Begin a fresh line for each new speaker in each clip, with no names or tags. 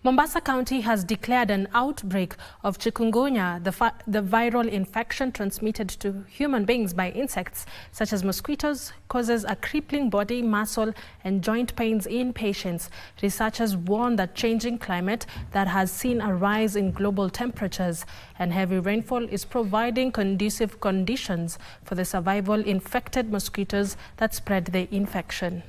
Mombasa County has declared an outbreak of Chikungunya, the viral infection transmitted to human beings by insects such as mosquitoes, causes a crippling body, muscle and joint pains in patients. Researchers warn that changing climate that has seen a rise in global temperatures and heavy rainfall is providing conducive conditions for the survival of infected mosquitoes that spread the infection.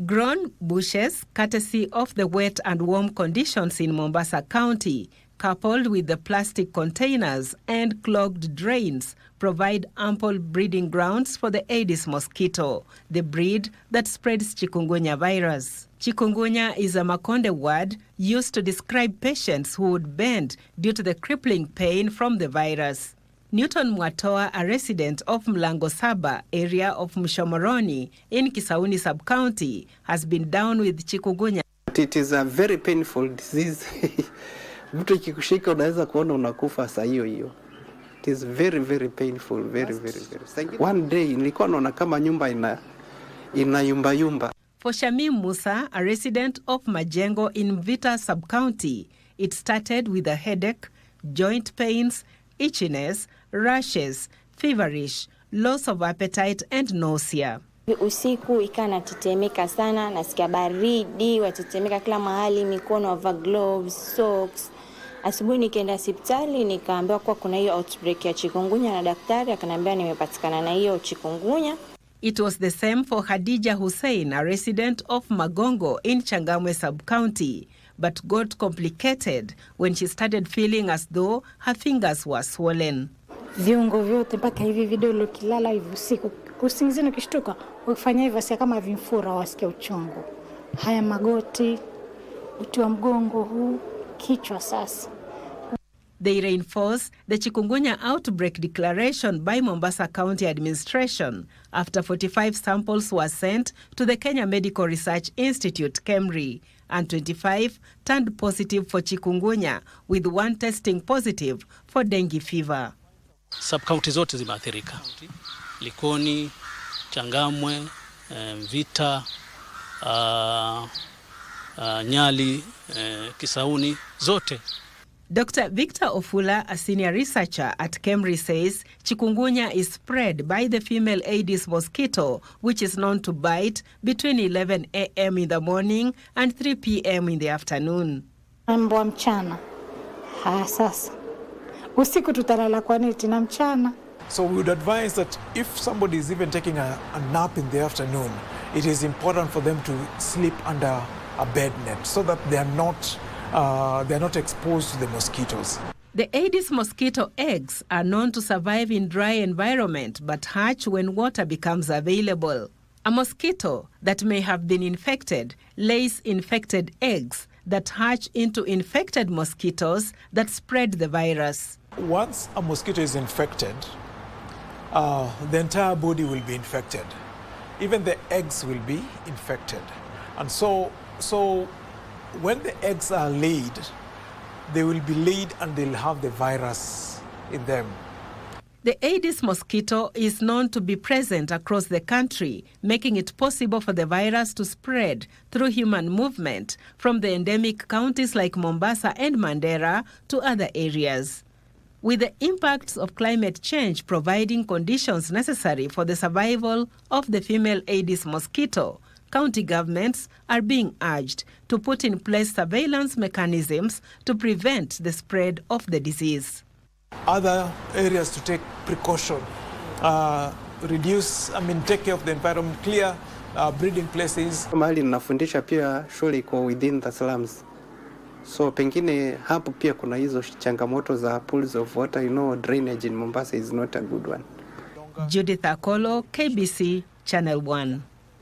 Grown bushes, courtesy of the wet and warm conditions in Mombasa County, coupled with the plastic containers and clogged drains, provide ample breeding grounds for the Aedes mosquito, the breed that spreads Chikungunya virus. Chikungunya is a Makonde word used to describe patients who would bend due to the crippling pain from the virus. Newton Mwatoa, a resident of Mlango Saba area of Mshomoroni in Kisauni sub-county, has been down with Chikungunya.
It is a very painful disease. Mtu ikikushika unaweza kuona unakufa saa hiyo hiyo. It is very, very painful, very. One day nilikuwa naona kama nyumba ina yumba.
For Shamim Musa, a resident of Majengo in Mvita sub-county, it started with a headache, joint pains, itchiness, rashes, feverish, loss of appetite and nausea.
Usiku ikawa natetemeka sana, nasikia baridi, watetemeka kila mahali, mikono wava gloves, socks. Asubuhi nikaenda hospitali nikaambiwa kwa kuna hiyo outbreak ya chikungunya na daktari akaniambia nimepatikana na hiyo chikungunya.
It was the same for Khadija Hussein, a resident of Magongo in Changamwe sub-county, but got complicated when she started feeling as though her fingers were swollen.
Viungo vyote mpaka hivi vidole ukilala hivi usiku usingizini ukishtuka ukifanya hivyo sia kama vimfura wasikia uchungu. Haya magoti, uti wa mgongo huu, kichwa sasa.
They reinforce the Chikungunya outbreak declaration by Mombasa County administration after 45 samples were sent to the Kenya Medical Research Institute, KEMRI, and 25 turned positive for Chikungunya, with one testing positive for dengue fever.
Sub-county zote zimeathirika. Likoni, Changamwe, Mvita, Nyali, Kisauni, zote.
Dr. Victor Ofula, a senior researcher at KEMRI, says Chikungunya is spread by the female Aedes mosquito, which is known to bite between 11 a.m. in the morning and 3 p.m. in the afternoon.
Mbwa mchana. Sasa. Usiku tutalala kwa neti na mchana.
So we would advise that if somebody is even taking a nap in the afternoon, it is important for them to sleep under a bed net so that they are not exposed to the mosquitoes.
The Aedes mosquito eggs are known to survive in dry environment but hatch when water becomes available. A mosquito that may have been infected lays infected eggs that hatch into infected mosquitoes that spread the virus.
Once a mosquito is infected, the entire body will be infected. Even the eggs will be infected. And so when the eggs are laid, they will be laid and they'll have the virus in them.
The Aedes mosquito is known to be present across the country, making it possible for the virus to spread through human movement from the endemic counties like Mombasa and Mandera to other areas. With the impacts of climate change providing conditions necessary for the survival of the female Aedes mosquito, county governments are being urged to put in place surveillance mechanisms to prevent the spread of the disease.
Other areas to take precaution, take care of the environment, clear breeding places.
Mahali ninafundisha pia shule iko within the slums. So pengine hapo pia kuna hizo changamoto za pools of water, drainage in Mombasa is not a good one.
Judith Akolo, KBC, Channel 1.